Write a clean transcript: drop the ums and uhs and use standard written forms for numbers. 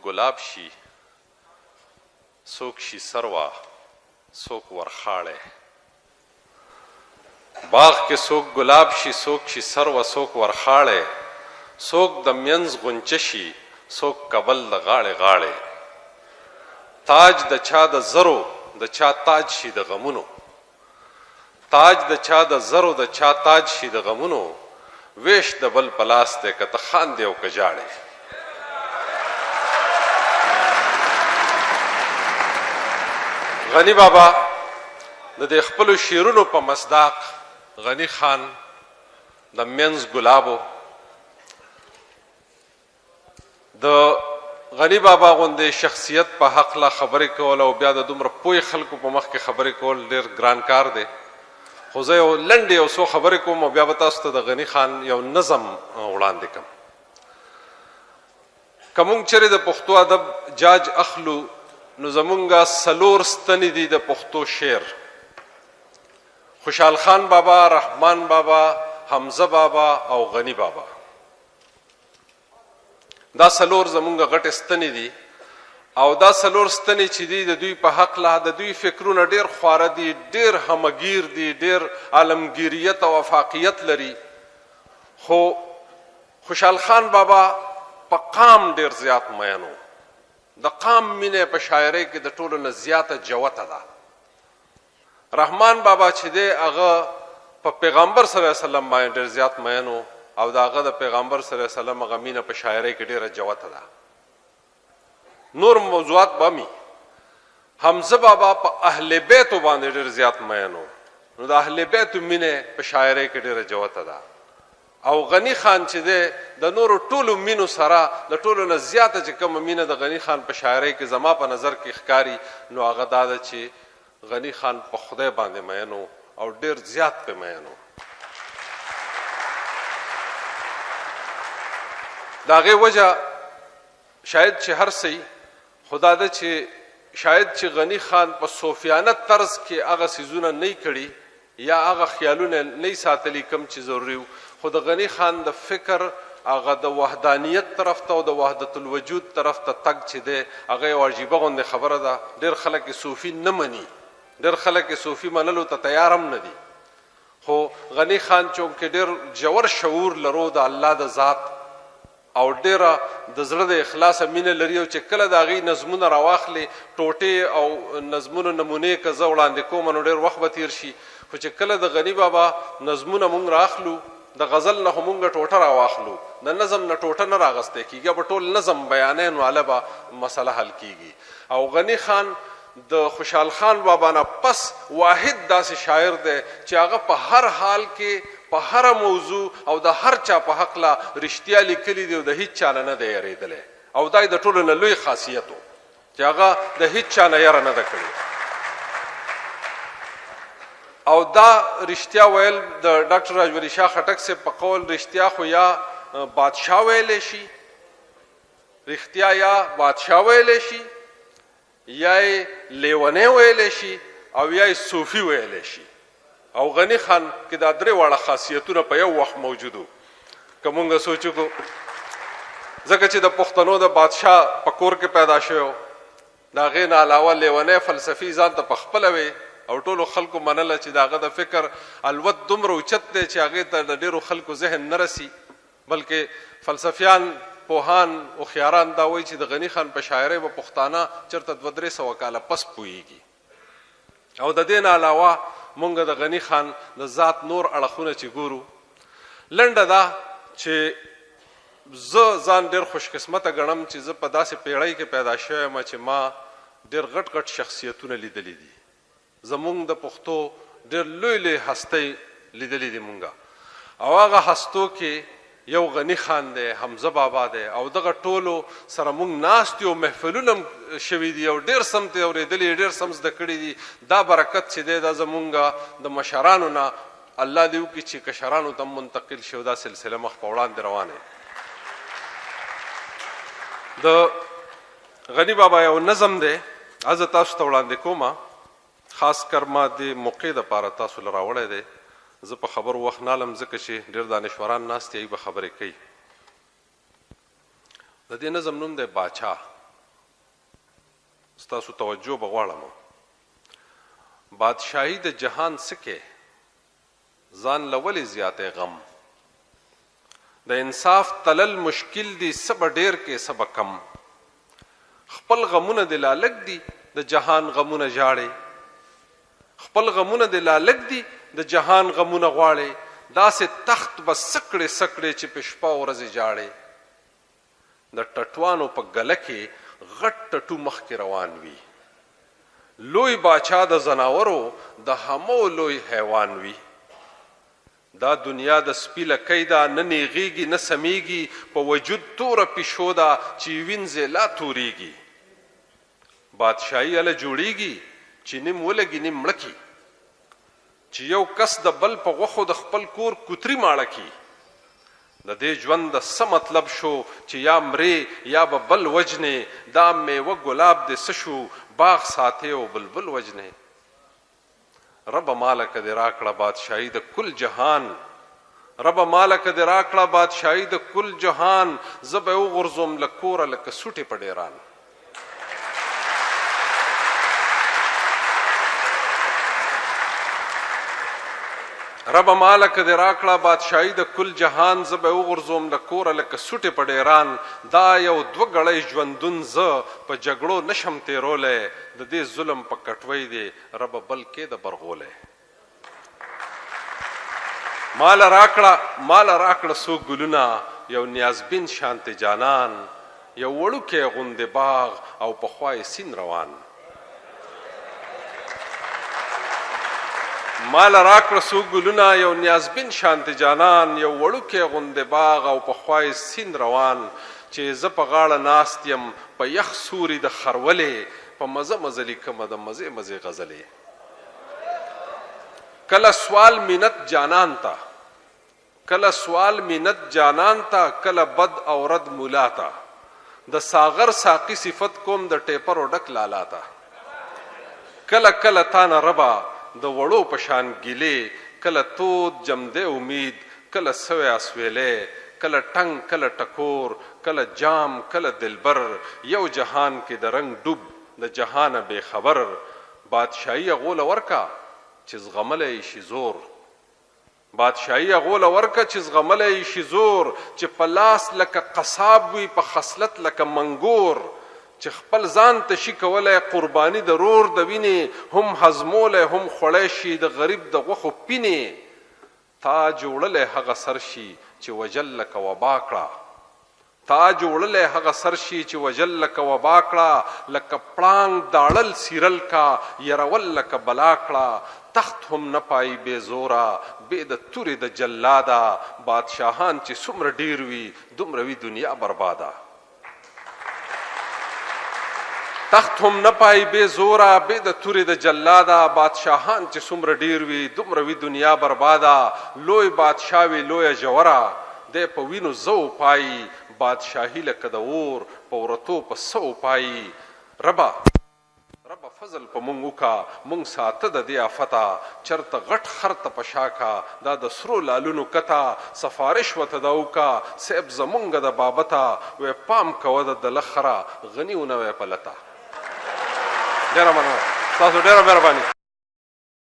ګلاب شي څوک شي سروه څوک ورخاړی باغ کې څوک ګلاب شي څوک شي سروه څوک ورخاړی څوک د منځ غنچه شي څوک کبل د غاړې غاړې تاج د چا د زرو د چا تاج شي د غمونو تاج د چا د زرو د چا تاج شي د غمونو ویش د بل په لاس دی که ته خاندې او که ژاړې غني بابا د دې خپلو شعرونو په مصداق غني خان د منځ ګلابو د غني بابا غوندې شخصیت په حقله خبرې کول او بیا د دومره پوه خلکو په مخ کې خبرې کول ډېر ګران کار دی خو زه یو لنډې یو څو خبرې کوم او بیا به تاسو ته د غني خان یو نظم وړاندې کړم که موږ چېرې د پښتو ادب جاج اخلو نو زمونږه څلور ستنې دي د پښتو شعر خوشحال خان بابا رحمان بابا حمزه بابا او غني بابا دا څلور زمونږه غټې ستنې دي او دا څلور ستنې چې دي د دوی په هکله د دوی فکرونه ډېر خواره دي ډېر همګیر دي ډېر عالمګیریت او افاقیت لري خو خوشحال خان بابا په قام ډېر زیات مین و د قام مینه په شاعرۍ کې د ټولو نه زیاته جوته ده رحمان بابا چې دی هغه په پیغمبر صلی الله علیه وسلم باندې ډېر زیات مین و او د هغه د پیغمبر صلی الله علیه وسلم هغه مینه په شاعرۍ کې ډېره جوته ده نور موضوعات به مي حمزه بابا په اهل بیتو باندې ډېر زیات مین و نو د اهل بیتو مینه په شاعرۍ کې ډېره جوته ده او غني خان چې دی د نورو ټولو مینو سره د ټولو نه زیاته چې کومه مینه د غني خان په شاعرۍ کې زما په نظر کې ښکاري نو هغه دا ده چې غني خان په خدای باندې مین و او ډېر زیات پې مین و د هغې وجه شاید چې هر څه خدا ده چې شاید چې غني خان په صوفیانه طرز کې هغه څیزونه نه کړي یا هغه خیالونه نه ساتلي کوم چې ضروري و خو د غني خان د فکر هغه د وحدانیت طرف ته او د وحدت الوجود طرف ته تګ چې دی هغه یو عجیبه غوندې خبره ده ډېر خلک یې صوفي نه مني ډېر خلک یې صوفي منلو ته تیار هم نه دي خو غني خان چونکې ډېر ژور شعور لرو د الله د ذات او ډېره د زړه د اخلاصه مینه لري او چې کله د هغې نظمونه راواخلې ټوټې او نظمونو نمونې که زه وړاندې کوم نو ډېر وخت به تېر شي خو چې کله د غني بابا نظمونه مونږ رااخلو د غزل نه خو مونږ ټوټه راواخلو د نظم نه ټوټه نه راغستی کېږي به ټول نظم بیانې نو هله به مسله حل کېږي او غني خان د خوشحال خان بابا نه پس واحد داسې شاعر دی چې هغه په هر حال کې په هر موضوع او د هر چا په حقله رښتیا لیکلي دي او د هیڅ چا نه نه دی یېرېدلی او دا یې د ټولو نه لوی خاصیت و چې هغه د هیڅ چا نه یره نه ده کړې او دا رښتیا ویل د ډاکټر راجوری شاه خټک صاحب په قول رښتیا خو یا بادشاه ویلی شي رښتیا یا بادشاه ویلی شي یا یې لیونی ویلی شي او یا یې صوفي ویلی شي او غني خان کې دا درې واړه خاصیتونه په یو وخت موجود وو که مونږ سوچ وکړو ځکه چې د پښتنو د بادشاه په کور کې پیدا شوی و د هغې نه علاوه لیونی فلسفي ځان ته پخپله وی او ټولو خلکو منله چې د هغه د فکر الوت دومره اوچت دی چې هغې ته د ډېرو خلکو ذهن نه رسي بلکې فلسفیان پوهان هوښیاران دا وایي چې د غني خان په شاعرۍ به پښتانه چېرته 200-300 کاله پس پوهیږي او د دې نه علاوه مونږ د غني خان د ذات نور اړخونه چې ګورو لنډه ده چې زه ځان ډېر خوشقسمته ګڼم چې زه په داسې پیړۍ کې پیدا شوی یم چې ما ډېر غټ غټ شخصیتونه لیدلی دي زمونږ د پښتو ډېر لوی لوی هستۍ لیدلی دي مونږه او هغه هستو کې یو غني خان دی حمزه بابا دی او دغه ټولو سره مونږ ناست یو محفلونه شوي دي او ډېر سم ترې اورېدلي ډېر سم زده کړي دي دا برکت چې دی دا زمونږ د مشرانو نه الله دې وکړي چې کشرانو ته منتقل شي او دا سلسله مخ په وړاندې روانه د غني بابا یو نظم دی زه تاسو ته وړاندې کوم خاص کر ما د موقع دپاره تاسو له راوړی دی زه په خبرو وخت نالم ځکه چې ډېر دانشوران ناست دي هغوی به خبرې کوي د دې نظم نوم دی باچا ستاسو توجه به غواړم بادشاهي د جهان څه کې ځان له ولې زیاتی غم د انصاف تلل مشکل دي څه به ډېر کې څه به کم خپل غمونه دې لا لږ دي د جهان غمونه ژاړې خپل غمونه دې لا لږ دي د جهان غمونه غواړې داسې تخت به سکړې سکړې چې په شپه ورځې ژاړې د ټټوانو په ګله کې غټ ټټو مخکې روان وي لوی باچا د زناورو د همو لوی حیوان وي دا دنیا د سپي لکۍ ده نه نیغېږي نه سمیږي په وجود توره پیشو ده چې وینځې لا تورېږي بادشاهي هله جوړېږي چې نیم ولګي نیم مړه کي چې یو کس د بل په غوښو د خپل کور کوتري ماړه کي د دې ژوند د څه مطلب شو چې یا مرې یا به بل وجنې دا میوه ګلاب دې څه شو باغ ساتې او بلبل وجنې رب ماله که دې راکړه بادشاهي د کل جهان رب ماله که دې راکړه بادشاهي د کل جهان زه به وغورځوم له کوره لکه سوټې په ډیران رب ماله که دې راکړه بادشاهي د کل جهان زه به وغورځوم له کوره لکه سوټې په ډیران دا یو دوه ګړی ژوندون زه په جګړو نشم تېرولی د دې ظلم په کټوۍ دی رب بل کې د برغولی ماله راکړه څو ګلونه یو نیازبین شانتې جانان یو وړوکی غوندې باغ او پخوا یې سیند روان ماله راکړه څو ګلونه یو نیازبین شانتې جانان یو وړوکی غوندې باغ او پخوا یې سیند روان چې زه په غاړه ناست یم په یخ سوري د خرولې په مزه مزه لیکمه د مزې مزې غزلې کله سوال مینت جانان ته کله سوال مینت جانان ته کله بد او رد مولا ته د ساغر ساقي صفت کوم د ټیپر او ډک لالا ته کله کله تا نه ربا د وړو په شان ګیلې کله تود جمده امید کله سوی اسویلې کله ټنګ کله ټکور کله جام کله دلبر یو جهان کې د رنگ ډوب د جهانه بے خبر بادشاهي غول ورکا چې زغملی شي زور بادشاهي غول ورکا چې زغملی شي زور چې په لاس لکه قصاب وي په خصلت لکه منګور چې خپل ځان ته شي کولی قرباني د رور د وینې هم هضمولی هم خوړی شي د غریب د غوښو پینې تا جوړلی هغه سر شي چې وجل لکه وبا کړه تا جوړلی هغه سر شي چې وجل لکه وبا کړه لکه پړانګ داړل سیرل کا یرول لکه بلا کړه تخت هم نه پای بې زوره بې د تورې د جلاده بادشاهان چې څومره ډیر وي دومره وي دنیا برباده تخت هم نه پای بې زوره بې د تورې د جلاده بادشاهان چې څومره ډیر وي دومره وي دنیا برباده لوی بادشاه وي لویه ژوره دی په وینو زو پایي بادشاهي لکه د اور په ورتو په سو پایي ربه فضل په مونږ وکړه مونږ ساته د دې آفته چرته غټ خر ته په شا کا دا د سرو لالونو کته سفارش ورته دا وکړه صاحب زمونږ د بابته وی پام کوه د دله خره غني ونه وی پلته ډېره مننه تاسو ډېره مهرباني